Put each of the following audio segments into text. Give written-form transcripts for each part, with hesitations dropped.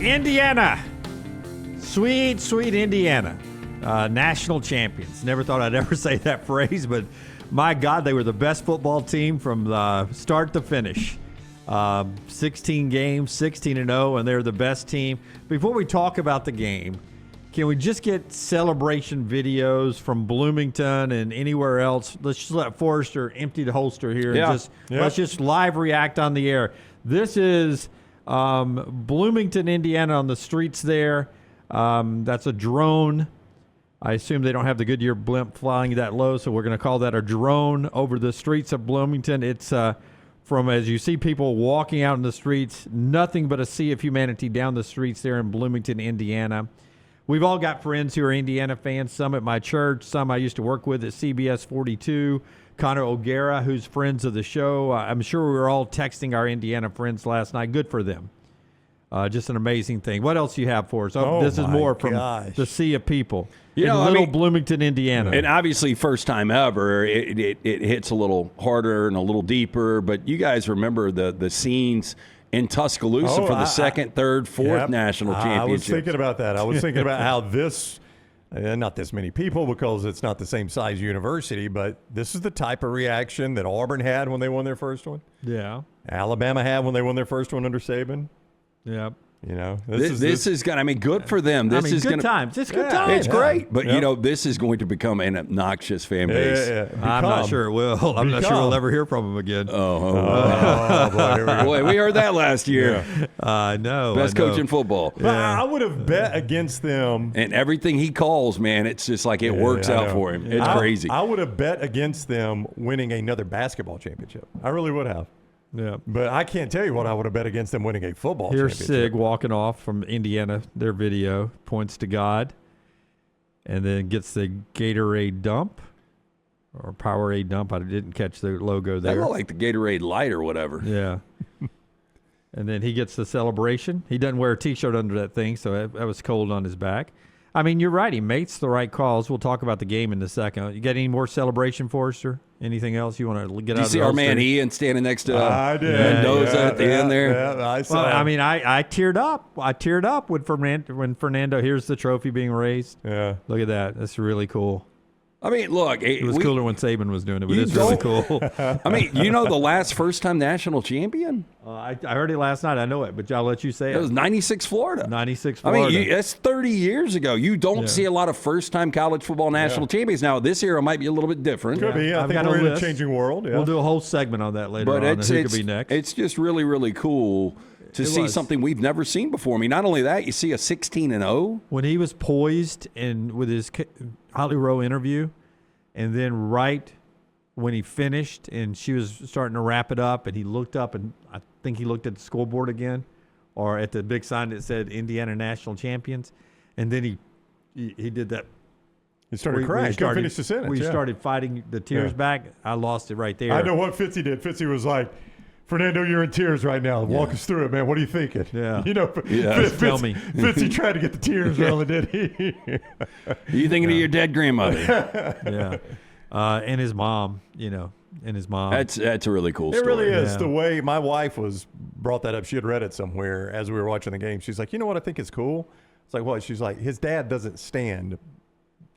Indiana. Sweet, sweet Indiana. National champions. Never thought I'd ever say that phrase, but my God, they were the best football team from start to finish. 16 games, 16-0, and they're the best team. Before we talk about the game, can we just get celebration videos from Bloomington and anywhere else? Let's just let Forrester empty the holster here and let's just live react on the air. This is Bloomington, Indiana, on the streets there. That's a drone. I assume they don't have the Goodyear blimp flying that low, so we're going to call that a drone over the streets of Bloomington. It's from, as you see people walking out in the streets, nothing but a sea of humanity down the streets there in Bloomington, Indiana. We've all got friends who are Indiana fans, some at my church, some I used to work with at CBS 42. Connor O'Gara, who's friends of the show. I'm sure we were all texting our Indiana friends last night. Good for them. Just an amazing thing. What else do you have for us? This is more from the sea of people. Bloomington, Indiana. And obviously, first time ever, it hits a little harder and a little deeper. But you guys remember the scenes in Tuscaloosa for the second, third, fourth national championship. I was thinking about that. I was thinking about how this, not this many people because it's not the same size university, but this is the type of reaction that Auburn had when they won their first one. Yeah. Alabama had when they won their first one under Saban. Yep. You know, this is going to, good for them. This is good times. It's good times. It's great. But, this is going to become an obnoxious fan base. I'm not sure it will. I'm not sure we'll ever hear from them again. Boy, we heard that last year. I know. Best coach in football. Yeah. I would have bet against them. And everything he calls, man, it's just like it works out for him. It's crazy. I would have bet against them winning another basketball championship. I really would have. Yeah, but I can't tell you what I would have bet against them winning a football championship. Here's Sig walking off from Indiana. Their video points to God, and then gets the Gatorade dump or Powerade dump. I didn't catch the logo there. That looked like the Gatorade light or whatever. Yeah. And then he gets the celebration. He doesn't wear a T-shirt under that thing, so that was cold on his back. I mean, you're right. He makes the right calls. We'll talk about the game in a second. You got any more celebration, Forrester? Anything else you want to get out of the Did you see our man Ian standing next to Mendoza at the end there? Yeah, I saw. Well, I mean, I teared up. I teared up when Fernando hears the trophy being raised. Yeah. Look at that. That's really cool. I mean, look. It was cooler when Saban was doing it, but it's really cool. I mean, the last first-time national champion? I heard it last night. I know it, but I'll let you say it. It was 96 Florida. 96 Florida. I mean, that's 30 years ago. You don't see a lot of first-time college football national champions. Now, this era might be a little bit different. Could be. I think we're in a changing world. Yeah. We'll do a whole segment on that later on. Who could be next? It's just really, really cool to see something we've never seen before. I mean, not only that, you see a 16-0. When he was poised and with his Holly Rowe interview, and then right when he finished and she was starting to wrap it up and he looked up and I think he looked at the scoreboard again or at the big sign that said Indiana National Champions. And then he did that. He started crying. He couldn't finish the sentence. We started fighting the tears back. I lost it right there. I know what Fitzy did. Fitzy was like, Fernando, you're in tears right now. Walk us through it, man. What are you thinking? Yeah. Tell me. Fitzy tried to get the tears rolling, did he? You thinking of your dead grandmother? Yeah. And his mom, and his mom. That's a really cool story. It really is. The way my wife brought that up. She had read it somewhere as we were watching the game. She's like, you know what I think is cool? It's like, what? She's like, his dad doesn't stand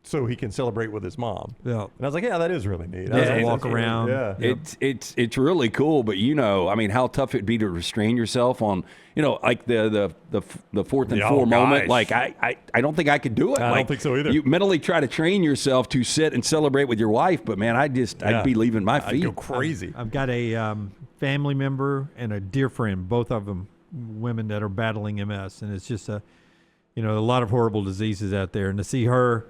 so he can celebrate with his mom. Yeah. And I was like, yeah, that is really neat. Doesn't walk around. Yeah. It's really cool, but I mean, how tough it'd be to restrain yourself on, like the 4th and 4 moment. Like I don't think I could do it. I don't think so either. You mentally try to train yourself to sit and celebrate with your wife, but man, I'd be leaving my feet. I'd go crazy. I've got a family member and a dear friend, both of them women that are battling MS, and it's just a lot of horrible diseases out there, and to see her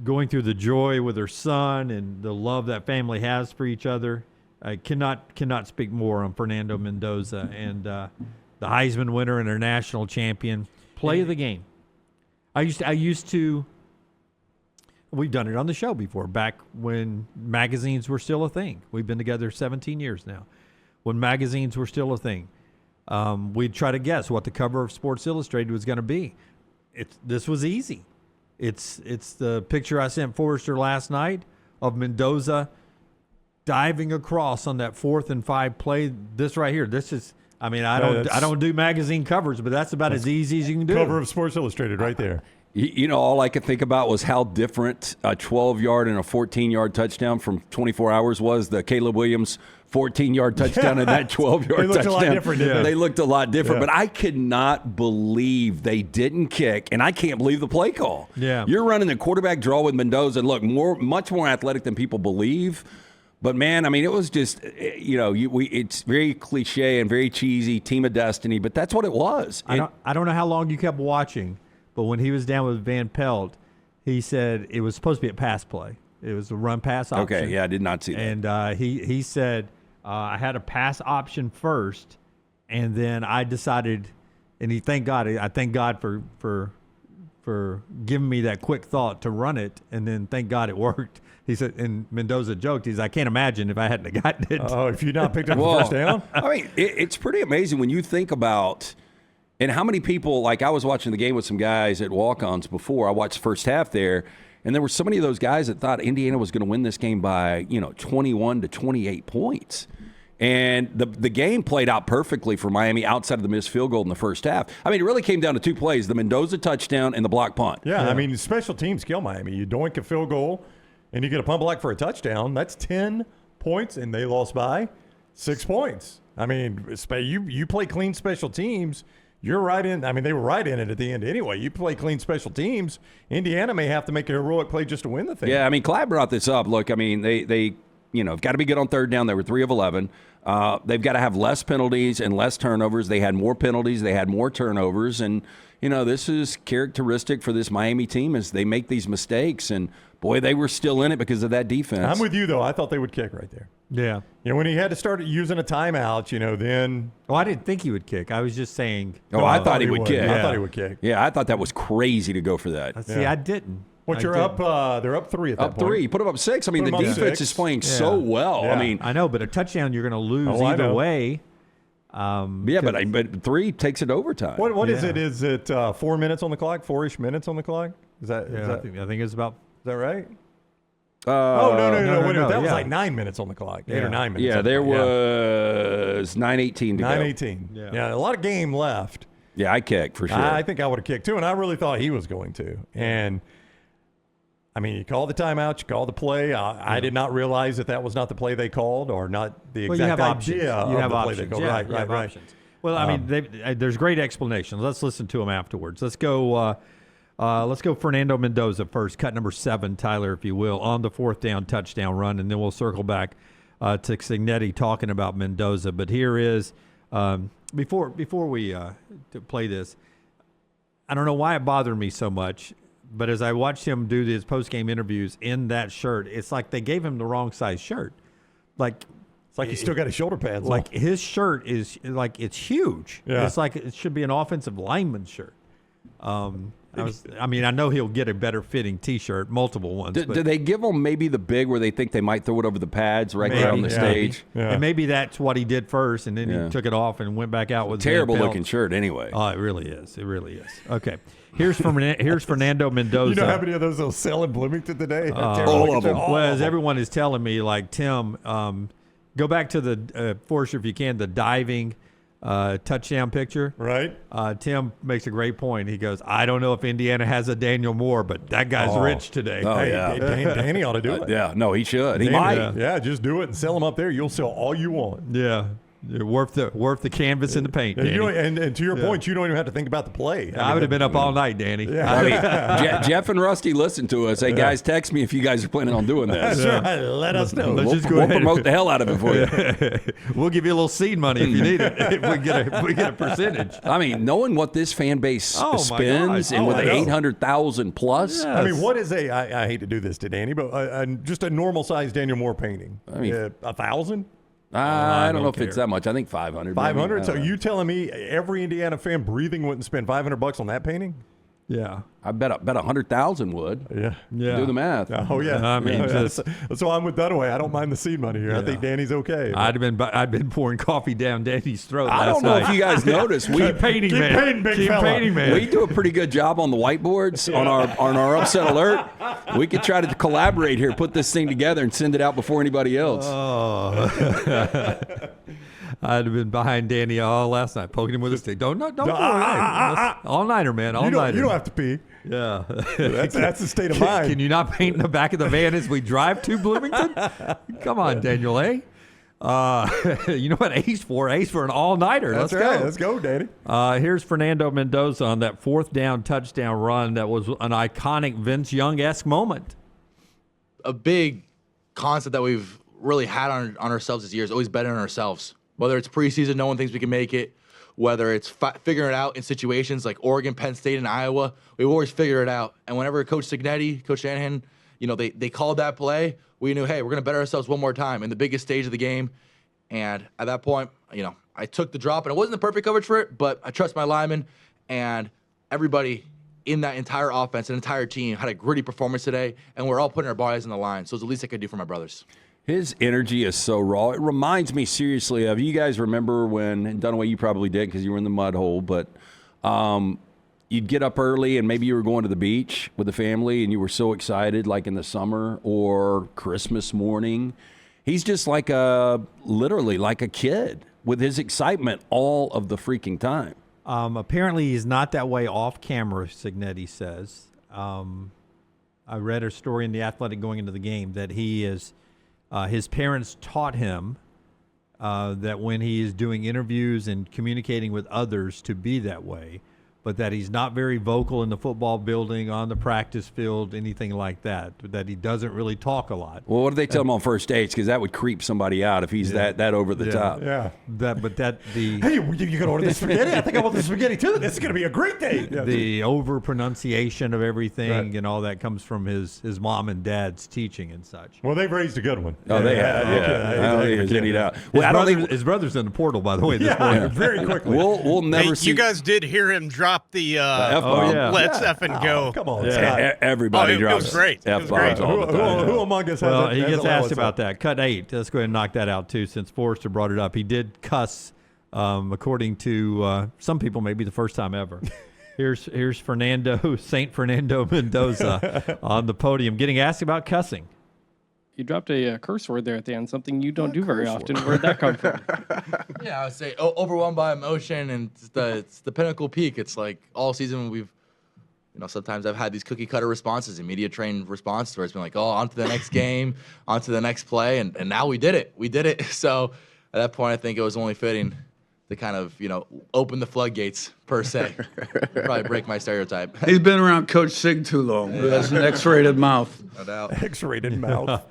going through the joy with her son and the love that family has for each other. I cannot speak more on Fernando Mendoza and the Heisman winner and our national champion. Play of the game. I used to. We've done it on the show before, back when magazines were still a thing. We've been together 17 years now. When magazines were still a thing, we'd try to guess what the cover of Sports Illustrated was going to be. This was easy. It's the picture I sent Forrester last night of Mendoza diving across on that 4th and 5 play. This right here. This is, I mean, I don't do magazine covers, but that's about as easy as you can do. Cover of Sports Illustrated right there. You know, all I could think about was how different a 12-yard and a 14-yard touchdown from 24 hours was. The Caleb Williams 14-yard touchdown and that 12-yard touchdown. They looked a lot different, didn't they? They looked a lot different, but I could not believe they didn't kick, and I can't believe the play call. Yeah. You're running the quarterback draw with Mendoza, and look, much more athletic than people believe. But, man, I mean, it was just, it's very cliche and very cheesy, team of destiny, but that's what it was. I don't know how long you kept watching, but when he was down with Van Pelt, he said it was supposed to be a pass play. It was a run-pass option. Okay, yeah, I did not see that. And he said, I had a pass option first, and then I decided, and I thank God for giving me that quick thought to run it, and then thank God it worked. He said, and Mendoza joked, I can't imagine if I hadn't gotten it. Oh, if you not picked up the first down? I mean, it's pretty amazing when you think about, and how many people, like I was watching the game with some guys at walk-ons before. I watched the first half there, and there were so many of those guys that thought Indiana was going to win this game by, 21 to 28 points. And the game played out perfectly for Miami outside of the missed field goal in the first half. I mean, it really came down to two plays, the Mendoza touchdown and the block punt. Yeah, I mean, special teams kill Miami. You doink a field goal, and you get a punt block for a touchdown. That's 10 points, and they lost by 6 points. I mean, you play clean special teams, you're right in. I mean, they were right in it at the end anyway. You play clean special teams, Indiana may have to make a heroic play just to win the thing. Yeah, I mean, Clyde brought this up. Look, I mean, they have got to be good on third down. They were 3 of 11. They've got to have less penalties and less turnovers. They had more penalties. They had more turnovers. And, this is characteristic for this Miami team as they make these mistakes. And, boy, they were still in it because of that defense. I'm with you, though. I thought they would kick right there. Yeah. When he had to start using a timeout, then. Oh, I didn't think he would kick. I was just saying. I thought he would kick. Yeah. I thought he would kick. Yeah, I thought that was crazy to go for that. See, I didn't. What you're up? They're up 3 at that point. Up 3. You put them up 6. I mean, the defense is playing so well. Yeah. I mean, I know, but a touchdown you're going to lose either way. But 3 takes it overtime. What is it? Is it 4 minutes on the clock? 4-ish minutes on the clock? Is that? I think it's about. Is that right? No. That was like 9 minutes on the clock. 8 or 9 minutes. Yeah, there was 9:18 to go. 9:18. Yeah, a lot of game left. Yeah, I kicked for sure. I think I would have kicked too, and I really thought he was going to. And I mean, you call the timeout, you call the play. I did not realize that was not the play they called, or not the exact idea of the play they called. Right. Options. Well, I mean, there's great explanations. Let's listen to them afterwards. Let's go Fernando Mendoza first, cut number 7, Tyler, if you will, on the 4th down touchdown run, and then we'll circle back to Cignetti talking about Mendoza. But here is, before we play this, I don't know why it bothered me so much, but as I watched him do his post-game interviews in that shirt, it's like they gave him the wrong size shirt. It's like he's still got his shoulder pads on. His shirt is it's huge. Yeah. It's like it should be an offensive lineman shirt. I know he'll get a better fitting T-shirt, multiple ones. Do they give him maybe the big where they think they might throw it over the pads there on the stage? Yeah. And maybe that's what he did first, and then he took it off and went back out with terrible looking shirt anyway. Oh, it really is. It really is. Okay, here's Fernando Mendoza. You know how many of those they'll sell in Bloomington today? All of them. Well, as everyone is telling me, like Tim, go back to the Forrester if you can, the diving touchdown picture. Right. Tim makes a great point. He goes, I don't know if Indiana has a Daniel Moore, but that guy's rich today. Oh, yeah. Danny ought to do it. Yeah, no, he should. He might. Yeah, just do it and sell them up there. You'll sell all you want. Yeah. Worth the canvas and the paint, Danny. And to your point, you don't even have to think about the play. I would have been up all night, Danny. Yeah. I mean, Jeff and Rusty listen to us. Hey, guys, text me if you guys are planning on doing this. Sure. Let us know. Let's just go we'll ahead. promote the hell out of it for you. We'll give you a little seed money if you need it. If we get a percentage. I mean, knowing what this fan base spends and with 800,000 plus. Yes. I mean, what is I hate to do this to Danny, but just a normal size Daniel Moore painting? I mean, 1,000? I don't know if it's that much. I think 500. 500? So you telling me every Indiana fan breathing wouldn't spend $500 on that painting? Yeah. I bet 100,000 would. Yeah. Do the math. Oh yeah. I mean, so I'm with Dunaway. I don't mind the seed money here. Yeah. I think Danny's okay. I'd been pouring coffee down Danny's throat. I don't know if you guys noticed. Keep painting, man. Keep painting, man. We do a pretty good job on the whiteboards on our upset alert. We could try to collaborate here, put this thing together, and send it out before anybody else. Oh. I'd have been behind Danny all last night, poking him with a stick. Don't all-nighter, man, all-nighter. You don't have to pee. Yeah. That's the state of mind. Can you not paint in the back of the van as we drive to Bloomington? Come on, Daniel A. You know what A's for? A's for an all-nighter. That's Let's right. go. Let's go, Danny. Here's Fernando Mendoza on that 4th down touchdown run. That was an iconic Vince Young-esque moment. A big concept that we've really had on ourselves this year is always betting on ourselves. Whether it's preseason, no one thinks we can make it. Whether it's figuring it out in situations like Oregon, Penn State, and Iowa, we've always figured it out. And whenever Coach Signetti, Coach Shanahan, they called that play, we knew, hey, we're going to bet ourselves one more time in the biggest stage of the game. And at that point, I took the drop, and it wasn't the perfect coverage for it, but I trust my linemen, and everybody in that entire offense, an entire team, had a gritty performance today, and we're all putting our bodies on the line. So it's the least I could do for my brothers. His energy is so raw. It reminds me seriously of, you guys remember when, and Dunaway, you probably did because you were in the mud hole, but you'd get up early and maybe you were going to the beach with the family and you were so excited, like in the summer or Christmas morning. He's just literally like a kid with his excitement all of the freaking time. Apparently he's not that way off camera, Signetti says. I read a story in The Athletic going into the game that he is his parents taught him that when he is doing interviews and communicating with others to be that way, but that he's not very vocal in the football building, on the practice field, anything like that, that he doesn't really talk a lot. Well, what do they tell him on first dates? Because that would creep somebody out if he's that over the top. Yeah. Hey, you got to order the spaghetti? I think I want the spaghetti too. This is going to be a great day. The over pronunciation of everything and all that comes from his mom and dad's teaching and such. Well, they've raised a good one. Oh, they have. Yeah. I don't think His brother's in the portal, by the way, this morning. Very quickly. We'll never see. You guys did hear him drop the F-bomb. let's F and go. Come on, Yeah. Scott. Everybody It drops was great. It was great. F-bombs all the time. Who among us has Well, that? he has gets allowance asked about that. Cut 8. Let's go ahead and knock that out, too, since Forrester brought it up. He did cuss, according to some people, maybe the first time ever. Here's St. Fernando Mendoza on the podium getting asked about cussing. You dropped a curse word there at the end, something you don't do very often. Where'd that come from? Yeah, I would say overwhelmed by emotion, and it's the pinnacle peak. It's like all season we've, sometimes I've had these cookie cutter responses and media trained responses where it's been like, oh, on to the next game, on to the next play, and now we did it. We did it. So at that point, I think it was only fitting to kind of, open the floodgates, per se. Probably break my stereotype. He's been around Coach Sig too long. He has an X-rated mouth. No doubt. X-rated mouth.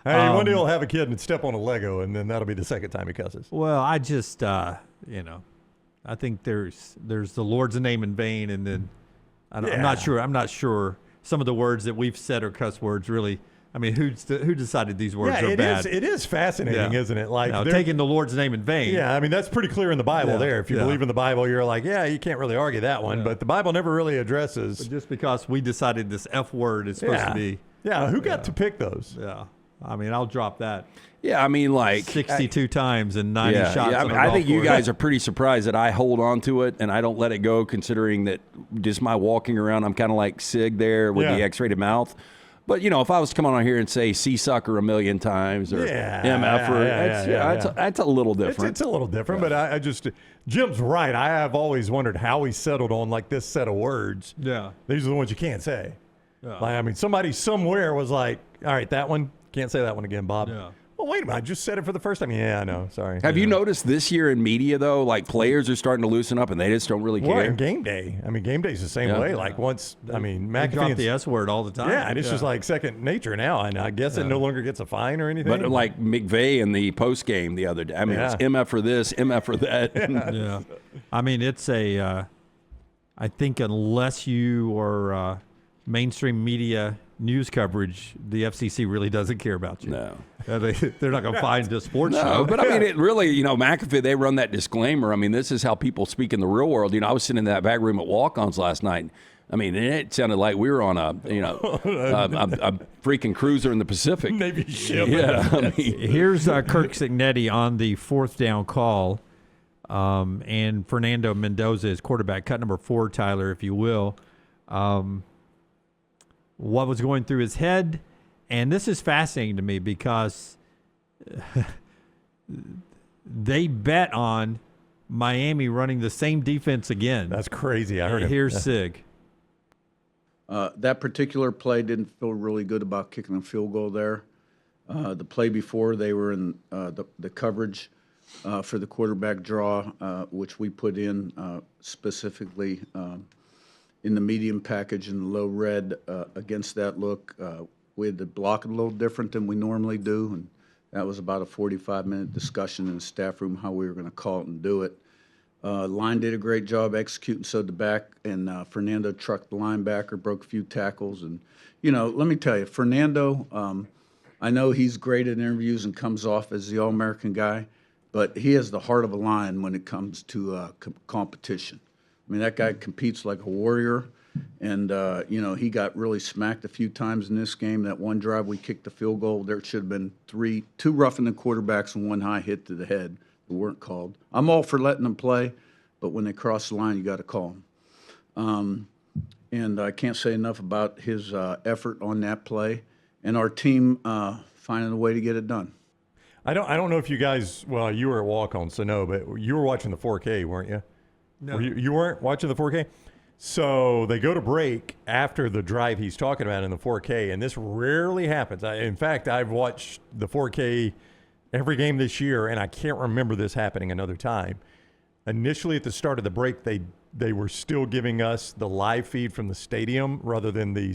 Hey, one day he'll have a kid and step on a Lego, and then that'll be the second time he cusses. Well, I just, I think there's the Lord's name in vain, and then I'm not sure some of the words that we've said are cuss words really. I mean, who decided these words are bad? It is fascinating, isn't it? Like taking the Lord's name in vain. Yeah, I mean, that's pretty clear in the Bible there. If you believe in the Bible, you're like, you can't really argue that one. But the Bible never really addresses. But just because we decided this F word is supposed to be. Yeah, who got to pick those? Yeah. I mean, I'll drop that. Yeah, I mean, 62 times and 90 shots. Yeah, I think you guys are pretty surprised that I hold on to it and I don't let it go, considering that just my walking around, I'm kind of like Sig there with the X-rated mouth. But, if I was to come on here and say C-sucker a million times or MF, that's a little different. It's a little different, but I just, Jim's right. I have always wondered how he settled on like this set of words. Yeah. These are the ones you can't say. Yeah. Like, I mean, somebody somewhere was like, all right, that one, can't say that one again, Bob. Yeah. Well, wait a minute, I just said it for the first time. Yeah, I know, sorry. Have you noticed this year in media, though, like players are starting to loosen up and they just don't really care? Well, in game day. I mean, game day's the same way. Like once, I mean, McAfee drop the S word all the time. Yeah, and it's just like second nature now. And I guess it no longer gets a fine or anything. But like McVay in the post game the other day. I mean, it's MF for this, MF for that. Yeah. I mean, it's I think unless you are mainstream media news coverage, the FCC really doesn't care about you. No. They're not going to find a sports show. No, but I mean, it really, McAfee, they run that disclaimer. I mean, this is how people speak in the real world. I was sitting in that back room at walk-ons last night. I mean, it sounded like we were on a freaking cruiser in the Pacific. Navy ship. Yeah. I mean, here's Kirk Signetti on the fourth down call, and Fernando Mendoza is quarterback, cut number 4, Tyler, if you will. What was going through his head, and this is fascinating to me because they bet on Miami running the same defense again. That's crazy. I heard it. Here's Sig. That particular play didn't feel really good about kicking a field goal there. The play before, they were in the coverage for the quarterback draw, which we put in specifically in the medium package in the low red against that look. We had to block it a little different than we normally do, and that was about a 45-minute discussion in the staff room how we were going to call it and do it. Line did a great job executing, so the back, and Fernando trucked the linebacker, broke a few tackles. And, let me tell you, Fernando, I know he's great at interviews and comes off as the All-American guy, but he has the heart of a lion when it comes to competition. I mean, that guy competes like a warrior, and, he got really smacked a few times in this game. That one drive we kicked the field goal, there should have been two roughing the quarterbacks and one high hit to the head that weren't called. I'm all for letting them play, but when they cross the line, you got to call them. And I can't say enough about his effort on that play and our team finding a way to get it done. I don't know if you guys, well, you were at walk-on, so no, but you were watching the 4K, weren't you? No. You weren't watching the 4K? So they go to break after the drive he's talking about in the 4K, and this rarely happens. In fact, I've watched the 4K every game this year, and I can't remember this happening another time. Initially, at the start of the break, they were still giving us the live feed from the stadium rather than the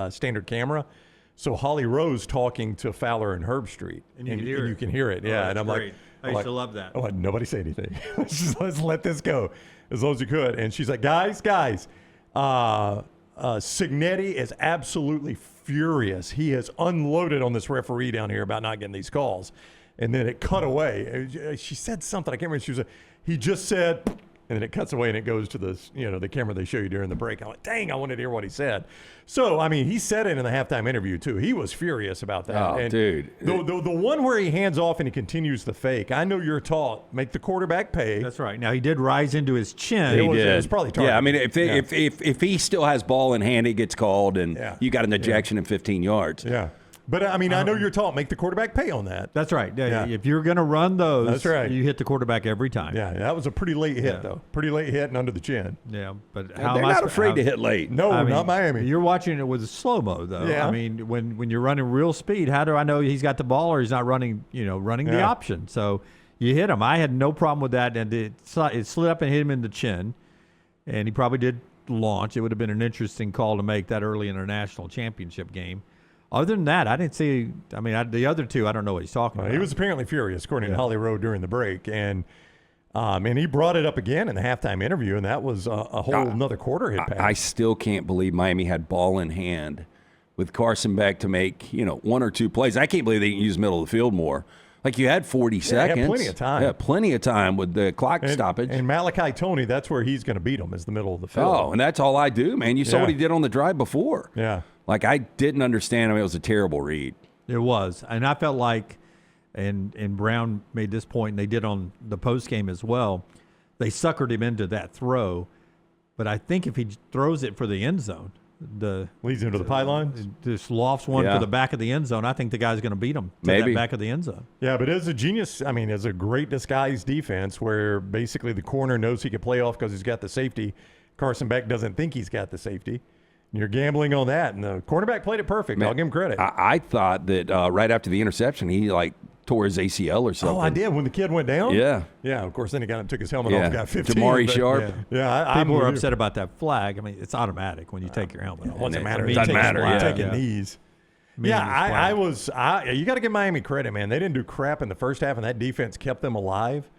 standard camera. So Holly Rose talking to Fowler and Herbstreit, And you can hear it. yeah. And I'm great. I used like, to love that. I'm like, nobody say anything. Let's let this go as long as you could. And she's like, guys, Signetti is absolutely furious. He has unloaded on this referee down here about not getting these calls. And then it cut away. She said something. I can't remember. She was like, he just said, and then it cuts away and it goes to the camera they show you during the break. I'm like, dang, I wanted to hear what he said. So, I mean, he said it in the halftime interview, too. He was furious about that. Oh, and dude. The one where he hands off and he continues the fake, I know you're taught, make the quarterback pay. That's right. Now, he did rise into his chin. He did. It was probably targeted. Yeah, I mean, if he still has ball in hand, it gets called, and you got an ejection in 15 yards. Yeah. But, I mean, I know you're taught, make the quarterback pay on that. That's right. Yeah. If you're going to run those, That's right. you hit the quarterback every time. Yeah, that was a pretty late hit, though. Pretty late hit and under the chin. Yeah, but They're not afraid to hit late. No, I mean, not Miami. You're watching it with slow-mo, though. Yeah. I mean, when you're running real speed, how do I know he's got the ball or he's not running the option? So you hit him. I had no problem with that, and it slid up and hit him in the chin, and he probably did launch. It would have been an interesting call to make that early in a national championship game. Other than that, I didn't see. I mean, the other two, I don't know what he's talking about. He was apparently furious, according to Holly Rowe during the break, and he brought it up again in the halftime interview, and that was a whole another quarter hit pass. I still can't believe Miami had ball in hand with Carson Beck to make one or two plays. I can't believe they didn't use middle of the field more. Like, you had 40 seconds. Had plenty of time. Yeah, plenty of time with the clock stoppage. And Malachi Toney, that's where he's going to beat him, is the middle of the field. Oh, and that's all I do, man. You saw what he did on the drive before. Yeah. Like, I didn't understand. I mean, it was a terrible read. It was. And I felt like, and Brown made this point, and they did on the post game as well, they suckered him into that throw. But I think if he throws it for the end zone, leads him to the pylon, just lofts one for the back of the end zone, I think the guy's going to beat him to that back of the end zone. Yeah, but it's a genius. I mean, it's a great disguised defense where basically the corner knows he can play off because he's got the safety. Carson Beck doesn't think he's got the safety. You're gambling on that, and the cornerback played it perfect. Man, I'll give him credit. I thought that right after the interception, he tore his ACL or something. Oh, I did when the kid went down? Yeah. Yeah, of course, then he got up, took his helmet off, got 15. Jamari Sharp. Yeah, People were upset about that flag. I mean, it's automatic when you take your helmet off. Doesn't matter. It doesn't matter. You're taking knees. Yeah, you got to give Miami credit, man. They didn't do crap in the first half, and that defense kept them alive.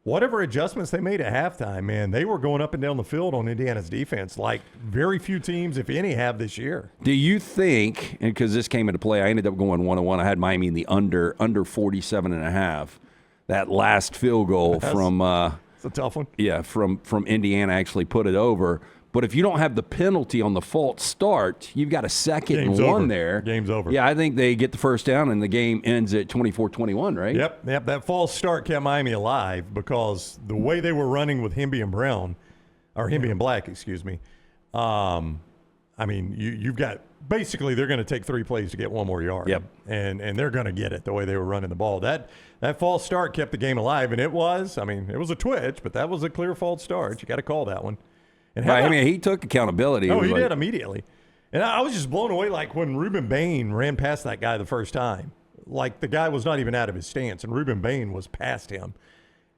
Whatever adjustments they made at halftime, man, they were going up and down the field on Indiana's defense like very few teams, if any, have this year. Do you think, and because this came into play, I ended up going 1-1. I had Miami in the under 47.5. That last field goal from it's a tough one. Yeah, from Indiana actually put it over. But if you don't have the penalty on the false start, you've got a second Game's and one over. there. Game's over. Yeah, I think they get the first down and the game ends at 24-21, right? Yep. That false start kept Miami alive because the way they were running with Hemby and Black, excuse me. I mean, you've got basically they're going to take 3 plays to get 1 more yard. Yep. And they're going to get it the way they were running the ball. That false start kept the game alive, and it was a twitch, but that was a clear false start. You got to call that one. And how Right, I about- mean, he took accountability. Oh, It he was did immediately. And I was just blown away, like when Reuben Bain ran past that guy the first time. Like the guy was not even out of his stance, and Reuben Bain was past him.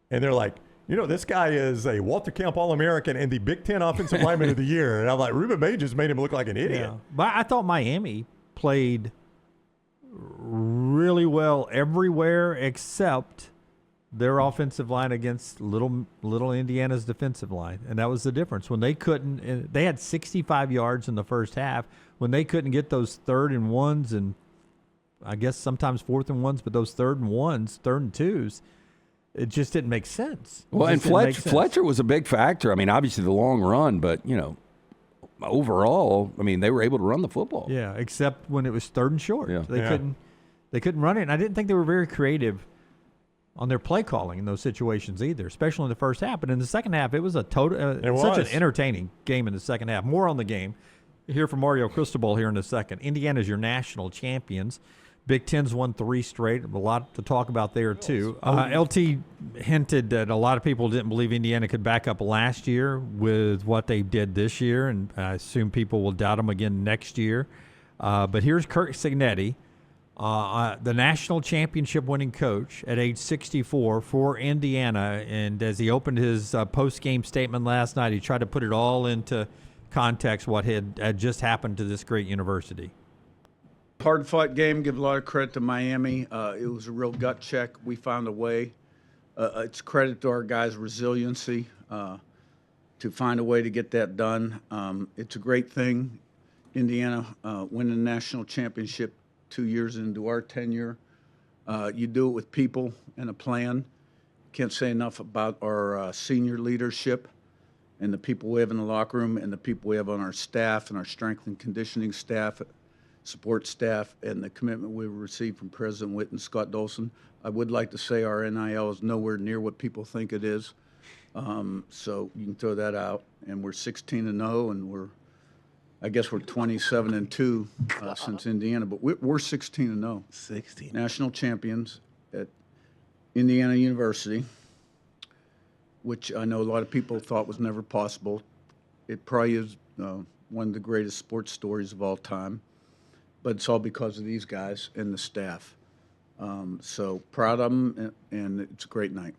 And they're like, this guy is a Walter Camp All-American and the Big Ten Offensive Lineman of the Year. And I'm like, Reuben Bain just made him look like an idiot. Yeah. But I thought Miami played really well everywhere except their offensive line against little Indiana's defensive line, and that was the difference. When they couldn't, they had 65 yards in the first half. When they couldn't get those 3rd and 1s, and I guess sometimes 4th and 1s, but those 3rd and 1s, 3rd and 2s, it just didn't make sense. Well, and Fletcher was a big factor. I mean, obviously the long run, but overall, I mean, they were able to run the football. Yeah, except when it was 3rd and short. Yeah. They couldn't run it, and I didn't think they were very creative on their play calling in those situations either, especially in the first half. But in the second half, it was such an entertaining game in the second half. More on the game. Hear from Mario Cristobal here in a second. Indiana's your national champions. Big Ten's won 3 straight. A lot to talk about there, too. LT hinted that a lot of people didn't believe Indiana could back up last year with what they did this year, and I assume people will doubt them again next year. But here's Kirk Cignetti, the national championship winning coach at age 64 for Indiana. And as he opened his post-game statement last night, he tried to put it all into context, what had just happened to this great university. Hard-fought game. Give a lot of credit to Miami. It was a real gut check. We found a way. It's credit to our guys' resiliency to find a way to get that done. It's a great thing. Indiana winning the national championship 2 years into our tenure. You do it with people and a plan. Can't say enough about our senior leadership and the people we have in the locker room and the people we have on our staff and our strength and conditioning staff, support staff, and the commitment we received from President Witt and Scott Dolson. I would like to say our NIL is nowhere near what people think it is. So you can throw that out. And we're 16-0, and I guess we're 27-2 since Indiana, but we're 16-0. 16. National champions at Indiana University, which I know a lot of people thought was never possible. It probably is one of the greatest sports stories of all time, but it's all because of these guys and the staff. So proud of them, and it's a great night.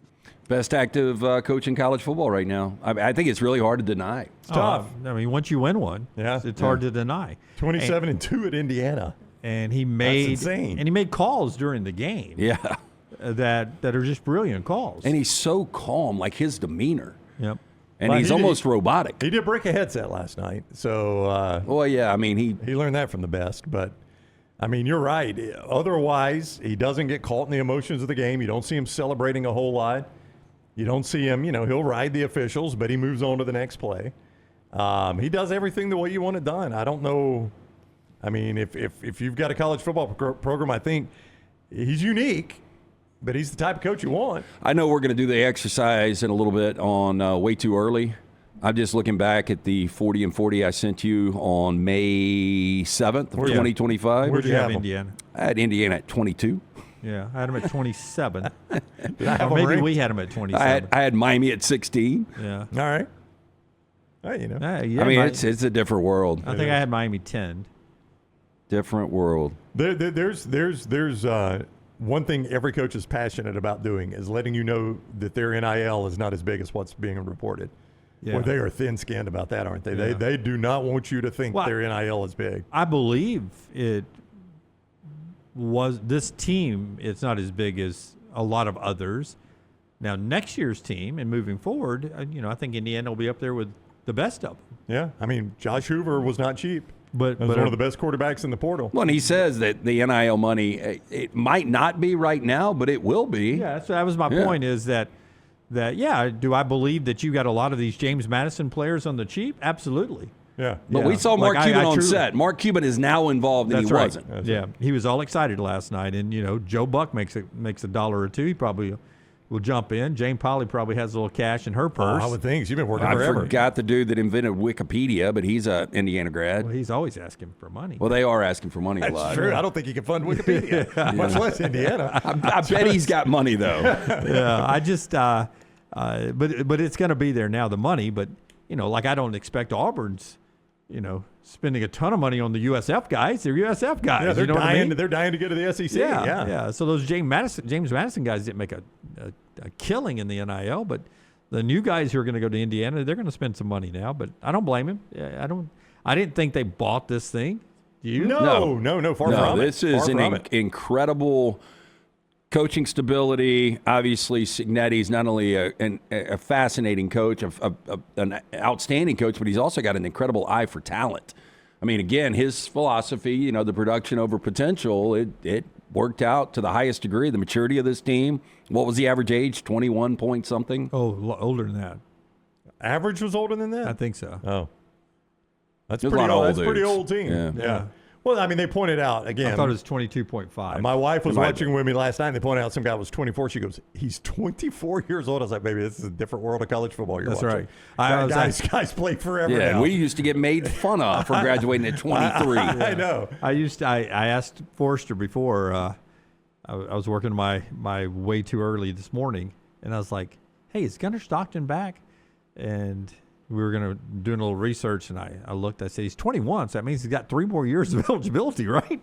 Best active coach in college football right now. I think it's really hard to deny. It's tough. I mean, once you win one, it's hard to deny. 27-2 at Indiana. And he made That's insane. And he made calls during the game. Yeah. That are just brilliant calls. And he's so calm, like his demeanor. Yep. And Well, he's almost robotic. He did break a headset last night, so Well, yeah, I mean, he learned that from the best. But, I mean, you're right. Otherwise, he doesn't get caught in the emotions of the game. You don't see him celebrating a whole lot. You don't see him, he'll ride the officials, but he moves on to the next play. He does everything the way you want it done. I don't know. I mean, if you've got a college football program, I think he's unique. But he's the type of coach you want. I know we're going to do the exercise in a little bit on Way Too Early. I'm just looking back at the 40 and 40 I sent you on May 7th of 2025. Where'd you have Indiana? I had Indiana at 22. Yeah, I had him at 27. Did I have Or him maybe ranked? we had him at 27. I had Miami at 16. Yeah. All right. Hey, I mean, it's a different world. I think I had Miami 10. Different world. There's one thing every coach is passionate about doing is letting you know that their NIL is not as big as what's being reported. Yeah. Well, they are thin-skinned about that, aren't they? Yeah. They do not want you to think their NIL is big. I believe it was this team. It's not as big as a lot of others. Now, next year's team and moving forward, I think Indiana will be up there with the best of them. Yeah. I mean, Josh Hoover was not cheap. But one of the best quarterbacks in the portal. Well, and he says that the NIL money, it might not be right now, but it will be. Yeah, that was my point is that do I believe that you got a lot of these James Madison players on the cheap? Absolutely. Yeah. But we saw Mark Cuban on truly, set. Mark Cuban is now involved, and that's he right. wasn't. He was all excited last night. And, Joe Buck makes $1 or $2. He probably will jump in. Jane Polly probably has a little cash in her purse. I would think. She's been working I forever. forgot the dude that invented Wikipedia, but he's a Indiana grad. Well, he's always asking for money. Well, they are asking for money a That's lot. true. I don't think he can fund Wikipedia, much less Indiana. I bet he's got money though. Yeah, I just, but it's going to be there now, the money. But like I don't expect Auburn's, spending a ton of money on the USF guys. They're USF guys. Yeah, they're you know dying. what I mean? They're dying to go to the SEC. Yeah. So those James Madison guys didn't make a killing in the NIL, but the new guys who are going to go to Indiana, they're going to spend some money now. But I don't blame him. I didn't think they bought this thing. Do you? No, far from it. This is Far an from it. incredible coaching stability. Obviously, Signetti's not only a fascinating coach, an outstanding coach, but he's also got an incredible eye for talent. I mean, again, his philosophy, the production over potential, it worked out to the highest degree. The maturity of this team. What was the average age? 21 point something? Oh, older than that. Average was older than that? I think so. Oh. That's There's a pretty lot of old. old That's a pretty dudes. old team. Yeah. Well, I mean, they pointed out, again. I thought it was 22.5. My wife was It might watching with me last night, and they pointed out some guy was 24. She goes, he's 24 years old. I was like, baby, this is a different world of college football you're That's watching. right. Guys play forever Yeah, now. and we used to get made fun of for graduating at 23. I know. I asked Forrester before. I was working my way too early this morning, and I was like, "Hey, is Gunnar Stockton back?" And we were doing a little research, and I looked. I said he's 21, so that means he's got 3 more years of eligibility, right?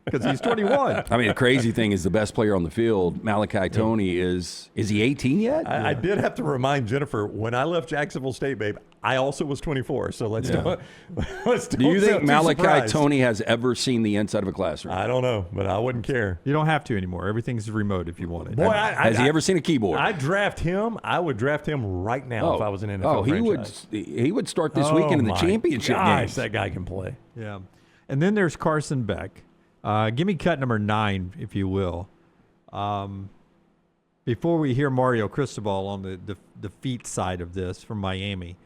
Because he's 21. I mean, the crazy thing is the best player on the field, Malachi Toney, is he 18 yet? I did have to remind Jennifer, when I left Jacksonville State, babe, I also was 24. So let's do you think Malachi Toney has ever seen the inside of a classroom? I don't know, but I wouldn't care. You don't have to anymore. Everything's remote if you want it. Boy, Has he ever seen a keyboard? I would draft him right now if I was an NFL franchise. he would start this weekend in the my championship gosh, games. that guy can play. Yeah. And then there's Carson Beck. Give me cut number 9, if you will. Before we hear Mario Cristobal on the defeat side of this from Miami,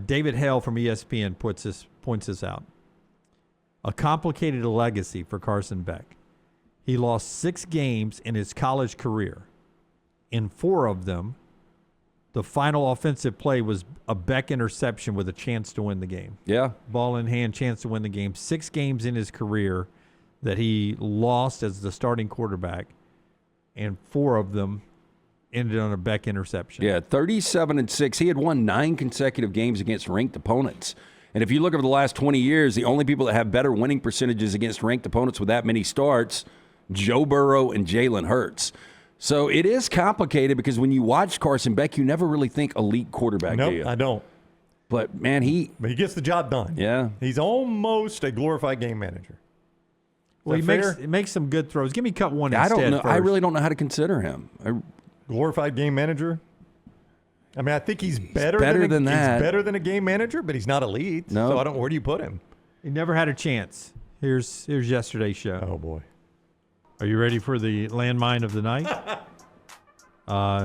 David Hale from ESPN points this out. A complicated legacy for Carson Beck. He lost 6 games in his college career. In 4 of them, the final offensive play was a Beck interception with a chance to win the game. Yeah. Ball in hand, chance to win the game. 6 games in his career that he lost as the starting quarterback, and 4 of them ended on a Beck interception. Yeah, 37-6. He had won 9 consecutive games against ranked opponents. And if you look over the last 20 years, the only people that have better winning percentages against ranked opponents with that many starts, Joe Burrow and Jalen Hurts. So it is complicated because when you watch Carson Beck, you never really think elite quarterback, do you? Nope, I don't. But, man, he gets the job done. Yeah. He's almost a glorified game manager. Well, he makes some good throws. Give me cut 1 instead. I don't know. First. I really don't know how to consider him. Glorified game manager? I mean, I think he's better than that. He's better than a game manager, but he's not elite. No. So I don't. Where do you put him? He never had a chance. Here's yesterday's show. Oh boy. Are you ready for the landmine of the night?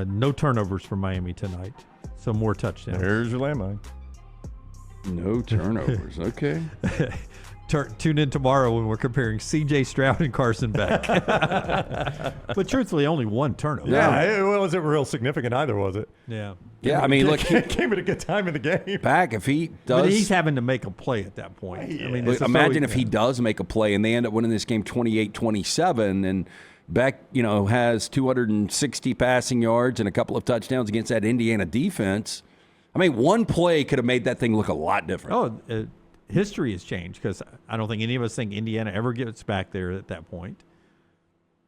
No turnovers for Miami tonight. So more touchdowns. There's your landmine. No turnovers. Okay. Tune in tomorrow when we're comparing C.J. Stroud and Carson Beck. But truthfully, only 1 turnover. Yeah, it wasn't real significant either, was it? Yeah. Yeah, I mean, look, Came at a good time in the game. back if he does. But he's having to make a play at that point. I mean, Look, it's imagine so- if he does make a play and they end up winning this game 28-27 and Beck, has 260 passing yards and a couple of touchdowns against that Indiana defense. I mean, 1 play could have made that thing look a lot different. History has changed because I don't think any of us think Indiana ever gets back there at that point.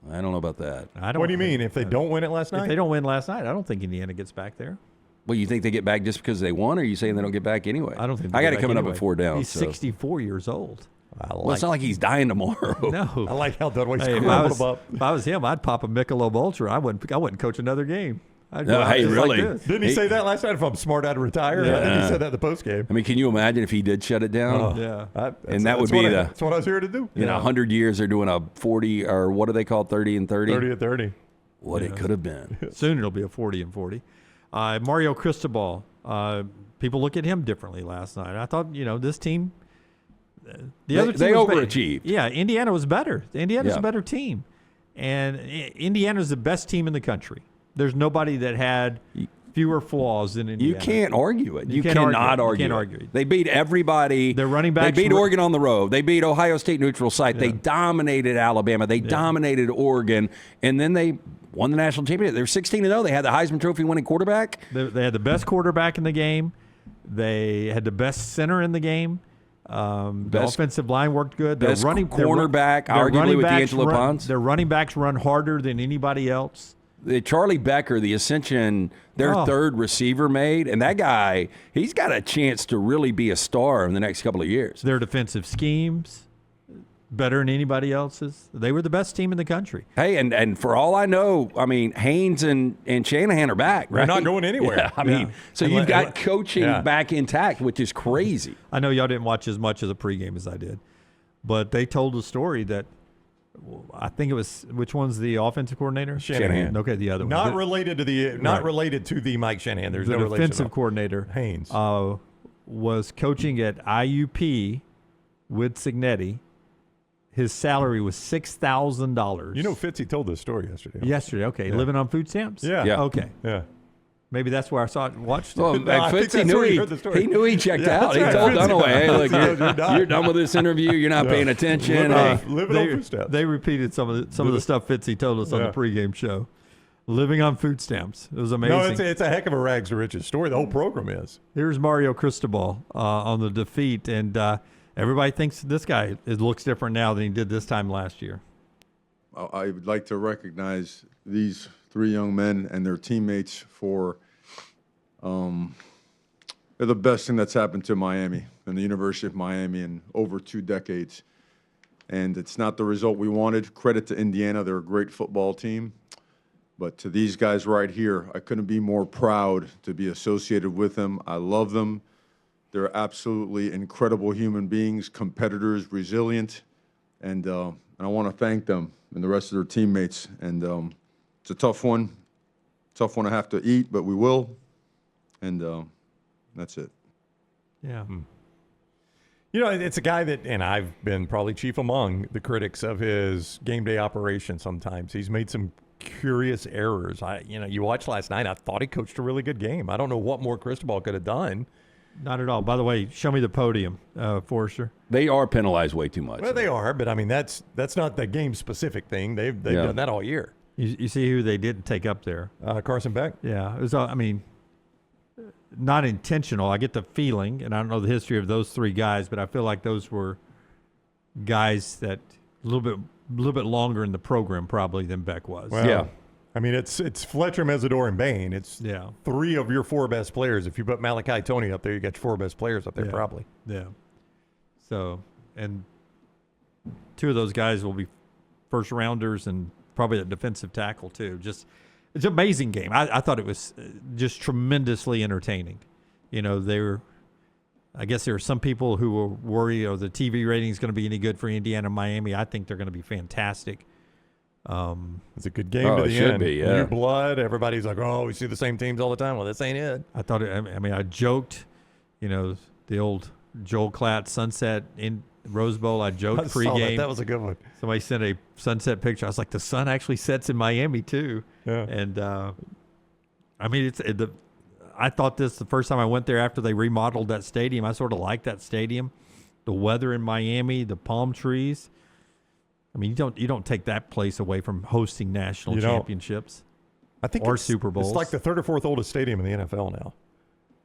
I don't know about that. What do you mean? If they don't win it last night? If they don't win last night, I don't think Indiana gets back there. Well, you think they get back just because they won, or are you saying they don't get back anyway? I don't think I they got get it coming back up anyway. at 4 down. He's so. 64 years old. Well, it's not like he's dying tomorrow. No. I like how Dudley's Hey, crumbled him up. if I was him, I'd pop a Michelob Ultra. I wouldn't coach another game. I'd No, go out hey, just like really? this. Didn't he say that last night? If I'm smart, I'd retire. I think he said that in the post game. I mean, can you imagine if he did shut it down? Yeah. That's what I was here to do. In 100 years, they're doing a 40, or what do they call 30 and 30? 30 at 30. What it could have been. Soon it'll be a 40 and 40. Mario Cristobal. People look at him differently last night. I thought, this team. The other team they was overachieved. Yeah, Indiana was better. Indiana's Yeah. a better team, and Indiana's the best team in the country. There's nobody that had fewer flaws than Indiana. You can't argue it. You can't cannot argue it. You argue can't it. argue it. They beat everybody. Their running backs They beat were- Oregon on the road. They beat Ohio State neutral site. They dominated Alabama. They dominated Oregon. And then they won the national championship. They were 16-0. They had the Heisman Trophy winning quarterback. They had the best quarterback in the game. They had the best center in the game. The offensive line worked good. Their best cornerback, arguably with D'Angelo Ponce. Their running backs run harder than anybody else. Charlie Becker, the Ascension, their third receiver made, and that guy, he's got a chance to really be a star in the next couple of years. Their defensive schemes, better than anybody else's. They were the best team in the country. Hey, and for all I know, I mean, Haynes and Shanahan are back, right? They're not going anywhere. Yeah, I mean, so you've got coaching back intact, which is crazy. I know y'all didn't watch as much of the pregame as I did, but they told a story that I think it was, which one's the offensive coordinator? Shanahan. Okay, the other one. Not related to the Mike Shanahan. There's The no relation. defensive coordinator, Haynes. was coaching at IUP with Signetti. His salary was $6,000. You know, Fitzy told this story yesterday. Yesterday, okay. Living on food stamps? Yeah. Yeah. Okay. Yeah. Maybe that's where I saw it and watched it. Well, No, I think Fitzy that's knew where you heard the story. he knew he checked Yeah, out. He that's told right. Dunaway, hey, look, You're done. you're done with this interview. You're not paying attention. Living on food stamps. They repeated some of the stuff Fitzy told us on the pregame show. Living on food stamps. It was amazing. No, it's a heck of a rags to riches story. The whole program is. Here's Mario Cristobal on the defeat, and everybody thinks this guy looks different now than he did this time last year. I would like to recognize these three young men and their teammates for they're the best thing that's happened to Miami and the University of Miami in over 2 decades. And it's not the result we wanted. Credit to Indiana. They're a great football team. But to these guys right here, I couldn't be more proud to be associated with them. I love them. They're absolutely incredible human beings, competitors, resilient. And I want to thank them and the rest of their teammates. And it's a tough one to have to eat, but we will. And that's it. Yeah. You know, it's a guy that, and I've been probably chief among the critics of his game day operation sometimes. He's made some curious errors. You watched last night, I thought he coached a really good game. I don't know what more Cristobal could have done. Not at all. By the way, show me the podium, Forrester. They are penalized way too much. Well, they are, but I mean, that's not the game-specific thing. They've done that all year. You see who they didn't take up there. Carson Beck. Yeah. It was, not intentional. I get the feeling, and I don't know the history of those three guys, but I feel like those were guys that a little bit longer in the program probably than Beck was. Well, Yeah. I mean, it's Fletcher, Mesidor, and Bain. It's 3 of your 4 best players. If you put Malachi Tony up there, you got your 4 best players up there probably. Yeah. So, and 2 of those guys will be first rounders and probably a defensive tackle too. Just, it's an amazing game. I thought it was just tremendously entertaining. You know, I guess there are some people who were worried, the TV rating is going to be any good for Indiana and Miami. I think they're going to be fantastic. It's a good game to the it should end. be, yeah. New blood. Everybody's like, oh, we see the same teams all the time. Well, this ain't it. I thought, I joked, the old Joel Klatt sunset in Rose Bowl. I joked I saw pregame. that was a good one. Somebody sent a sunset picture. I was like, the sun actually sets in Miami too. Yeah. And I thought this the first time I went there after they remodeled that stadium. I sort of liked that stadium, the weather in Miami, the palm trees. I mean, you don't take that place away from hosting national championships. I think or it's Super Bowls. It's like the 3rd or 4th oldest stadium in the NFL now,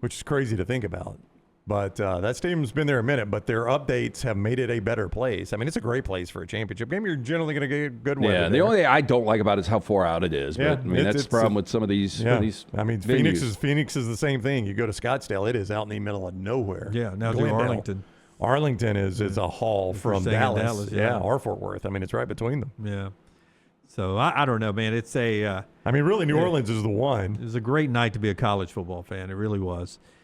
which is crazy to think about. But that stadium's been there a minute, but their updates have made it a better place. I mean, it's a great place for a championship game. You're generally going to get good weather. Yeah, the only thing I don't like about it is how far out it is. Yeah, But, I mean, that's the problem with some of these. Yeah. I mean, venues. Phoenix is the same thing. You go to Scottsdale, it is out in the middle of nowhere. Yeah, now do Glendale. Arlington. Arlington is a haul from saying Dallas. yeah. Or Fort Worth. I mean, it's right between them. Yeah. So I don't know, man. It's I mean, really, New Orleans is the one. It was a great night to be a college football fan. It really was.